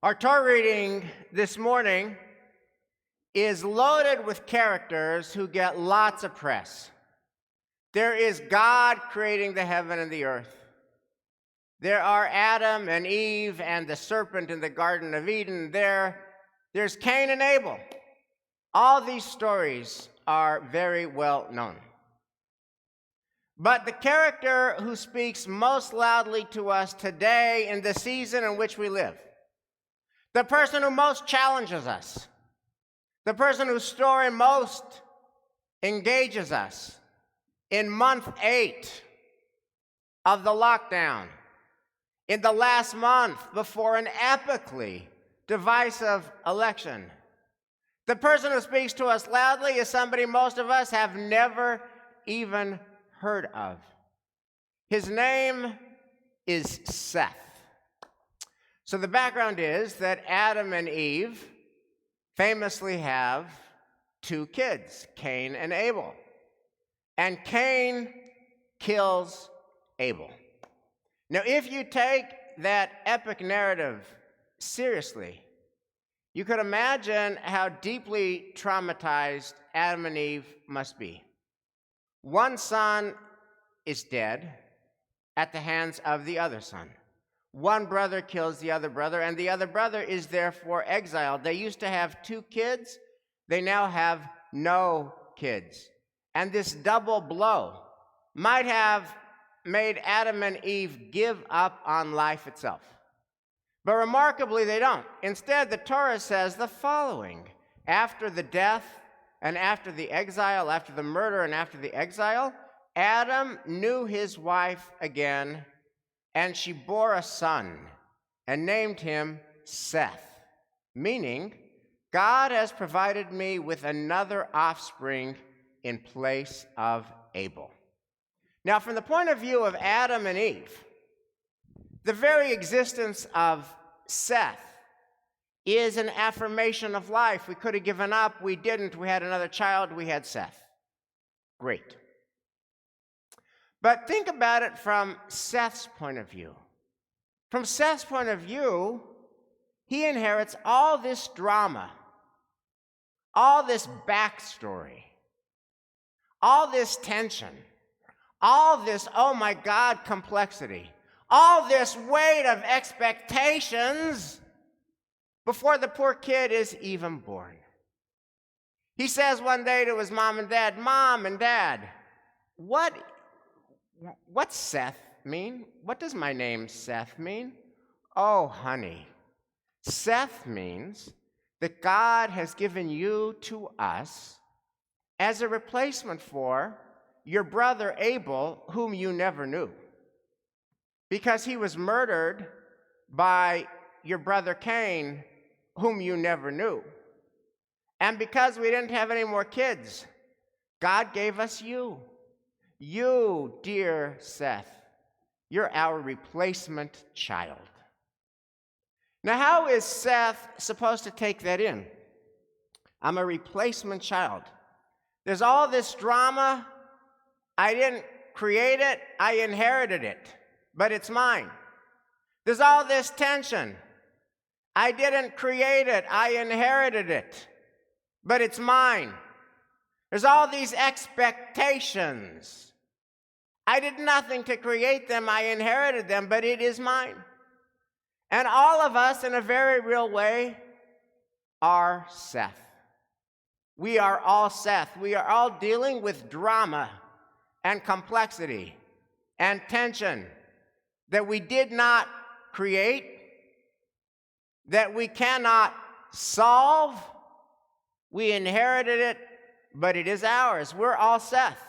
Our Torah reading this morning is loaded with characters who get lots of press. There is God creating the heaven and the earth. There are Adam and Eve and the serpent in the Garden of Eden. There's Cain and Abel. All these stories are very well known. But the character who speaks most loudly to us today in the season in which we live, the person who most challenges us, the person whose story most engages us in month 8 of the lockdown, in the last month before an epically divisive election. The person who speaks to us loudly is somebody most of us have never even heard of. His name is Seth. So the background is that Adam and Eve famously have 2 kids, Cain and Abel. And Cain kills Abel. Now, if you take that epic narrative seriously, you could imagine how deeply traumatized Adam and Eve must be. One son is dead at the hands of the other son. One brother kills the other brother, and the other brother is therefore exiled. They used to have 2 kids. They now have no kids. And this double blow might have made Adam and Eve give up on life itself. But remarkably, they don't. Instead, the Torah says the following: after the death and after the exile, after the murder and after the exile, Adam knew his wife again, and she bore a son and named him Seth, meaning, God has provided me with another offspring in place of Abel. Now, from the point of view of Adam and Eve, the very existence of Seth is an affirmation of life. We could have given up, we didn't. We had another child, we had Seth. Great. But think about it from Seth's point of view. From Seth's point of view, he inherits all this drama, all this backstory, all this tension, all this, oh my God, complexity, all this weight of expectations before the poor kid is even born. He says one day to his mom and dad, "Mom and Dad, what's Seth mean? What does my name Seth mean?" "Oh, honey, Seth means that God has given you to us as a replacement for your brother Abel, whom you never knew, because he was murdered by your brother Cain, whom you never knew. And because we didn't have any more kids, God gave us you. You, dear Seth, you're our replacement child." Now, how is Seth supposed to take that in? I'm a replacement child. There's all this drama. I didn't create it, I inherited it, but it's mine. There's all this tension. I didn't create it, I inherited it, but it's mine. There's all these expectations. I did nothing to create them, I inherited them, but it is mine. And all of us, in a very real way, are Seth. We are all Seth. We are all dealing with drama and complexity and tension that we did not create, that we cannot solve. We inherited it, but it is ours. We're all Seth.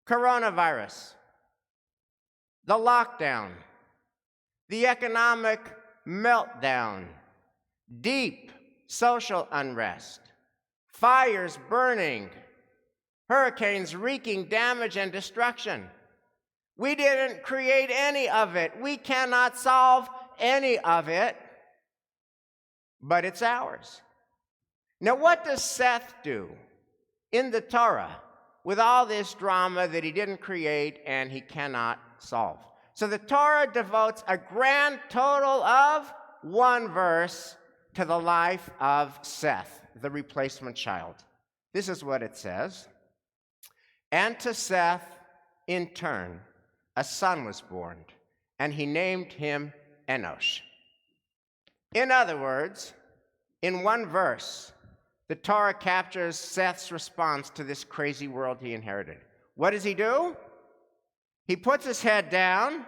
Coronavirus, the lockdown, the economic meltdown, deep social unrest, fires burning, hurricanes wreaking damage and destruction. We didn't create any of it. We cannot solve any of it, but it's ours. Now, what does Seth do in the Torah with all this drama that he didn't create and he cannot solve? So the Torah devotes a grand total of one verse to the life of Seth, the replacement child. This is what it says. And to Seth, in turn, a son was born, and he named him Enosh. In other words, in one verse, the Torah captures Seth's response to this crazy world he inherited. What does he do? He puts his head down,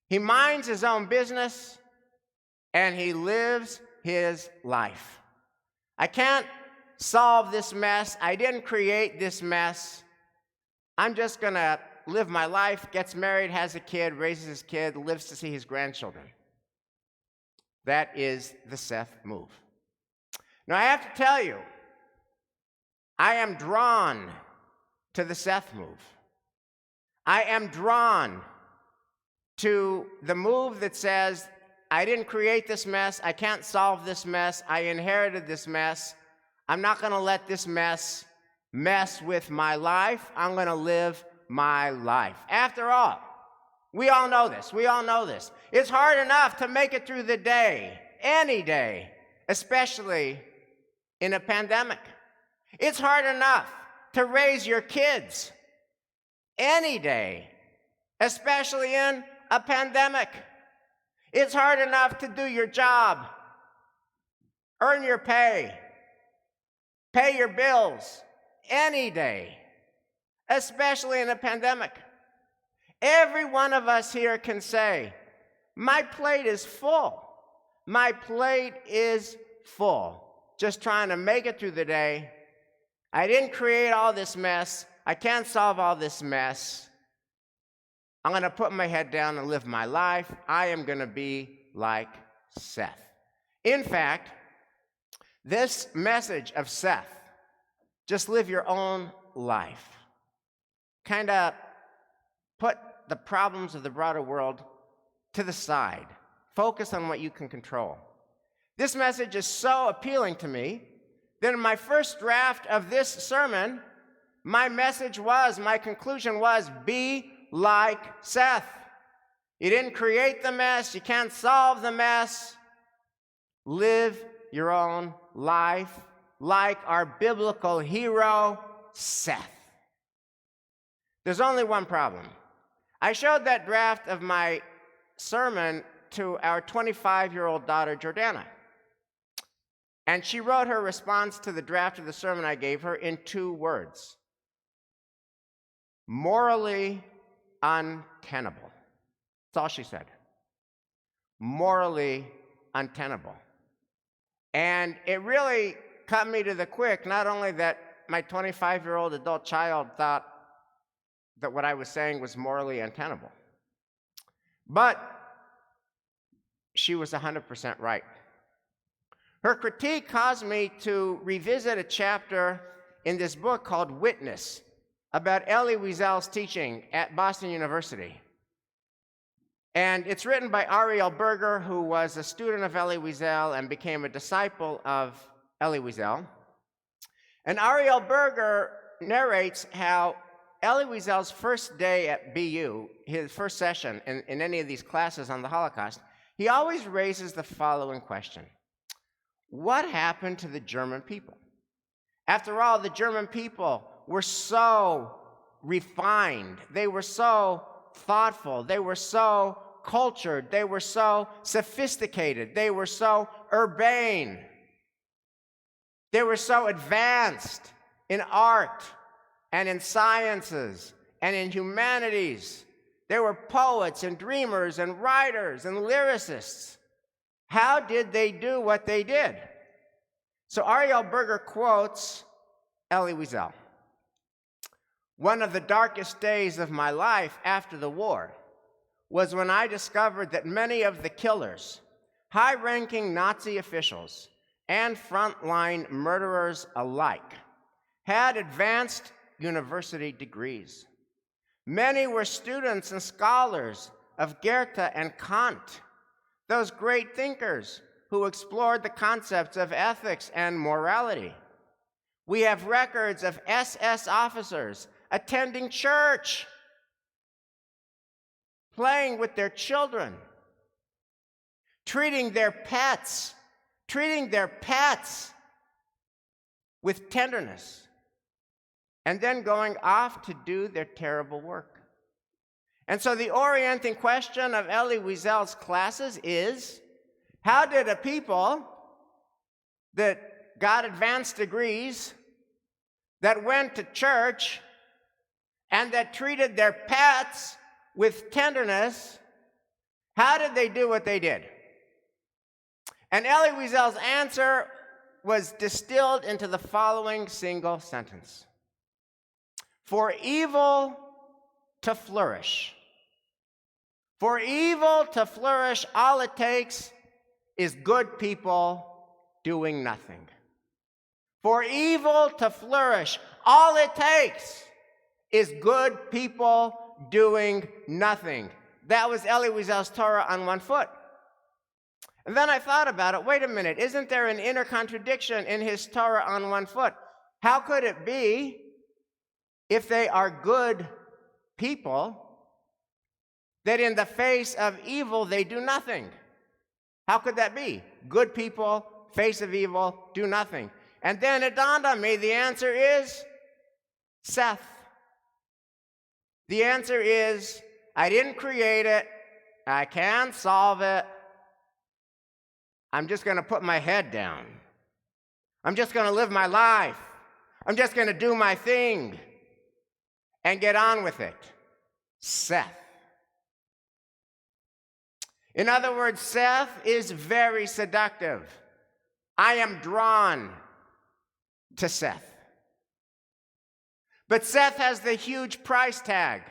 he minds his own business, and he lives his life. I can't solve this mess. I didn't create this mess. I'm just going to live my life, gets married, has a kid, raises his kid, lives to see his grandchildren. That is the Seth move. Now, I have to tell you, I am drawn to the Seth move. I am drawn to the move that says, I didn't create this mess, I can't solve this mess, I inherited this mess, I'm not going to let this mess with my life, I'm going to live my life. After all, we all know this, It's hard enough to make it through the day, any day, especially in a pandemic. It's hard enough to raise your kids any day, especially in a pandemic. It's hard enough to do your job, earn your pay your bills any day, especially in a pandemic. Every one of us here can say, my plate is full. My plate is full. Just trying to make it through the day. I didn't create all this mess. I can't solve all this mess. I'm going to put my head down and live my life. I am going to be like Seth. In fact, this message of Seth, just live your own life, kind of put the problems of the broader world to the side. Focus on what you can control. This message is so appealing to me that in my first draft of this sermon, my conclusion was, be like Seth. You didn't create the mess. You can't solve the mess. Live your own life like our biblical hero, Seth. There's only one problem. I showed that draft of my sermon to our 25-year-old daughter, Jordana. And she wrote her response to the draft of the sermon I gave her in 2 words. Morally untenable. That's all she said. Morally untenable. And it really cut me to the quick, not only that my 25-year-old adult child thought that what I was saying was morally untenable, but she was 100% right. Her critique caused me to revisit a chapter in this book called Witness about Elie Wiesel's teaching at Boston University. And it's written by Ariel Berger, who was a student of Elie Wiesel and became a disciple of Elie Wiesel. And Ariel Berger narrates how Elie Wiesel's first day at BU, his first session in any of these classes on the Holocaust, he always raises the following question. What happened to the German people? After all, the German people were so refined. They were so thoughtful. They were so cultured. They were so sophisticated. They were so urbane. They were so advanced in art and in sciences and in humanities. They were poets and dreamers and writers and lyricists. How did they do what they did? So Ariel Berger quotes Elie Wiesel. One of the darkest days of my life after the war was when I discovered that many of the killers, high-ranking Nazi officials, and frontline murderers alike, had advanced university degrees. Many were students and scholars of Goethe and Kant, those great thinkers who explored the concepts of ethics and morality. We have records of SS officers attending church, playing with their children. treating their pets with tenderness, and then going off to do their terrible work. And so the orienting question of Elie Wiesel's classes is, how did a people that got advanced degrees, that went to church, and that treated their pets with tenderness, how did they do what they did? And Elie Wiesel's answer was distilled into the following single sentence: for evil to flourish, all it takes is good people doing nothing. For evil to flourish, all it takes is good people doing nothing. That was Elie Wiesel's Torah on one foot. And then I thought about it. Wait a minute. Isn't there an inner contradiction in his Torah on one foot? How could it be, if they are good people, that in the face of evil they do nothing? How could that be? Good people, face of evil, do nothing. And then it dawned on me, the answer is Seth. The answer is, I didn't create it. I can't solve it. I'm just going to put my head down. I'm just going to live my life. I'm just going to do my thing and get on with it. Seth. In other words, Seth is very seductive. I am drawn to Seth. But Seth has the huge price tag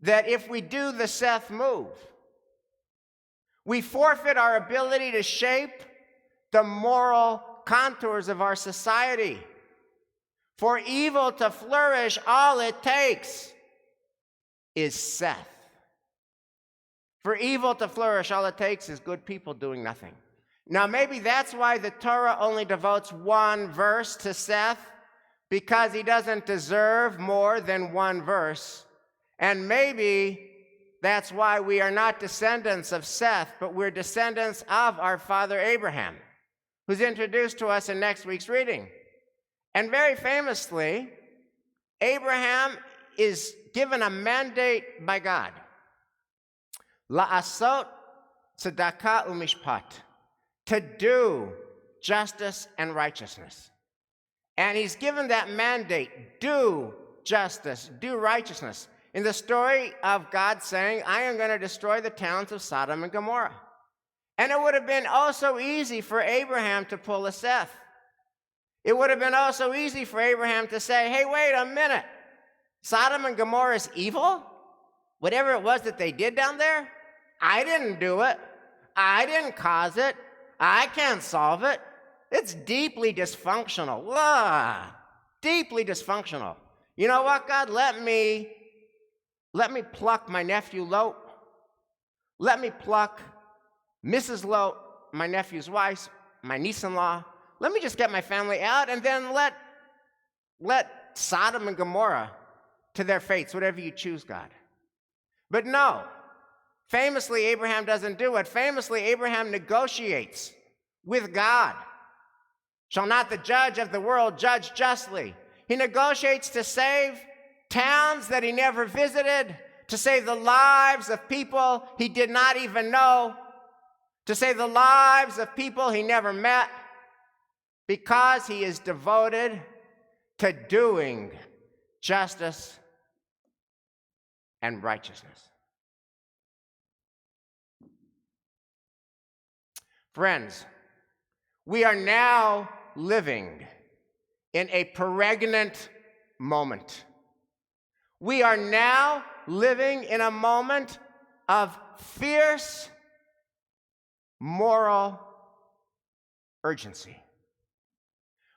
that if we do the Seth move, we forfeit our ability to shape the moral contours of our society. For evil to flourish, all it takes is Seth. For evil to flourish, all it takes is good people doing nothing. Now, maybe that's why the Torah only devotes one verse to Seth, because he doesn't deserve more than one verse. And maybe that's why we are not descendants of Seth, but we're descendants of our father Abraham, who's introduced to us in next week's reading. And very famously, Abraham is given a mandate by God. La'asot tzedakah u'mishpat, to do justice and righteousness. And he's given that mandate, do justice, do righteousness, in the story of God saying, I am going to destroy the towns of Sodom and Gomorrah. And it would have been oh so easy for Abraham to pull a Seth. It would have been oh so easy for Abraham to say, hey, wait a minute. Sodom and Gomorrah is evil? Whatever it was that they did down there? I didn't do it. I didn't cause it. I can't solve it. It's deeply dysfunctional. Deeply dysfunctional. You know what, God? Let me pluck my nephew Lot. Let me pluck Mrs. Lot, my nephew's wife, my niece-in-law. Let me just get my family out, and then let Sodom and Gomorrah to their fates, whatever you choose, God. But no, famously, Abraham doesn't do it. Famously, Abraham negotiates with God. Shall not the judge of the world judge justly? He negotiates to save towns that he never visited, to save the lives of people he did not even know, to save the lives of people he never met, because he is devoted to doing justice and righteousness. Friends, we are now living in a pregnant moment. We are now living in a moment of fierce moral urgency.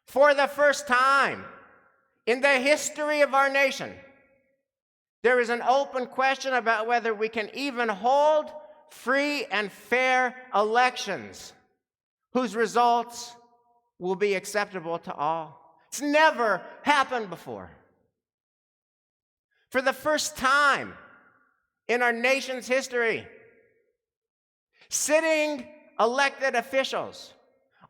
For the first time in the history of our nation, there is an open question about whether we can even hold free and fair elections whose results will be acceptable to all. It's never happened before. For the first time in our nation's history, Sitting elected officials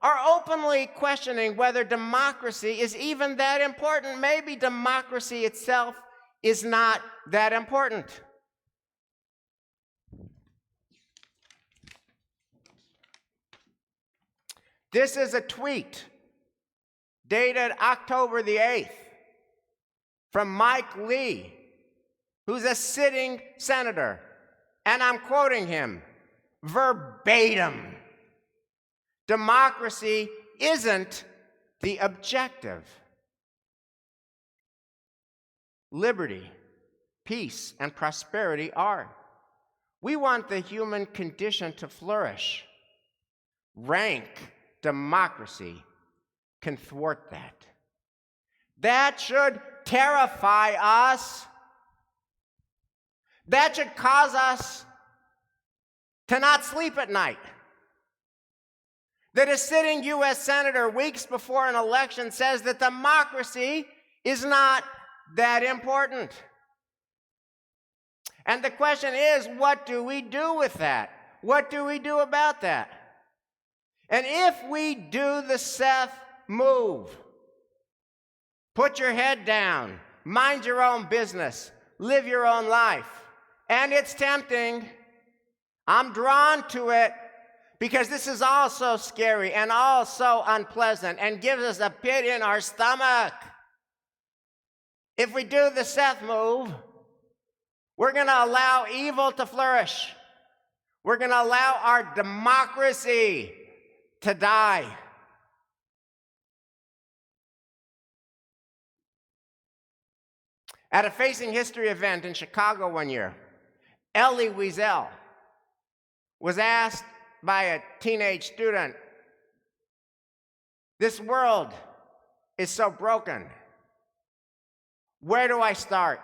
are openly questioning whether democracy is even that important. Maybe democracy itself is not that important. This is a tweet dated October the 8th from Mike Lee, who's a sitting senator, and I'm quoting him verbatim. Democracy isn't the objective. Liberty, peace, and prosperity are. We want the human condition to flourish. Rank democracy can thwart that. That should terrify us. That should cause us to not sleep at night. That a sitting U.S. senator weeks before an election says that democracy is not that important. And the question is, what do we do with that? What do we do about that? And if we do the Seth move, put your head down, mind your own business, live your own life, and it's tempting, I'm drawn to it because this is all so scary and all so unpleasant and gives us a pit in our stomach. If we do the Seth move, we're going to allow evil to flourish. We're going to allow our democracy to die. At a Facing History event in Chicago one year, Elie Wiesel was asked by a teenage student, "This world is so broken. Where do I start?"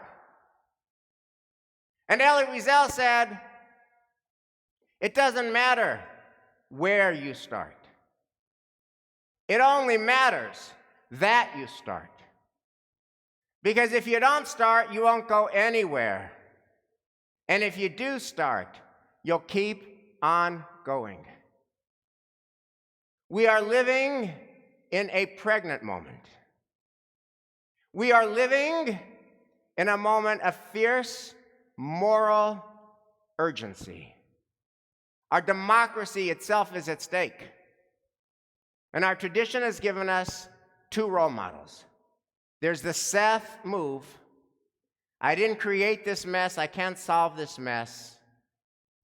And Elie Wiesel said, "It doesn't matter where you start. It only matters that you start. Because if you don't start, you won't go anywhere. And if you do start, you'll keep on going." We are living in a pregnant moment. We are living in a moment of fierce moral urgency. Our democracy itself is at stake. And our tradition has given us two role models. There's the Seth move. I didn't create this mess. I can't solve this mess.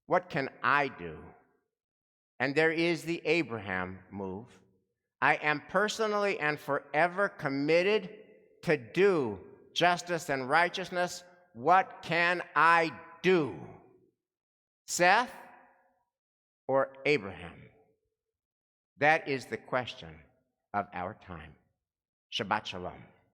What can I do? And there is the Abraham move. I am personally and forever committed to do justice and righteousness. What can I do? Seth or Abraham? That is the question of our time. Shabbat shalom.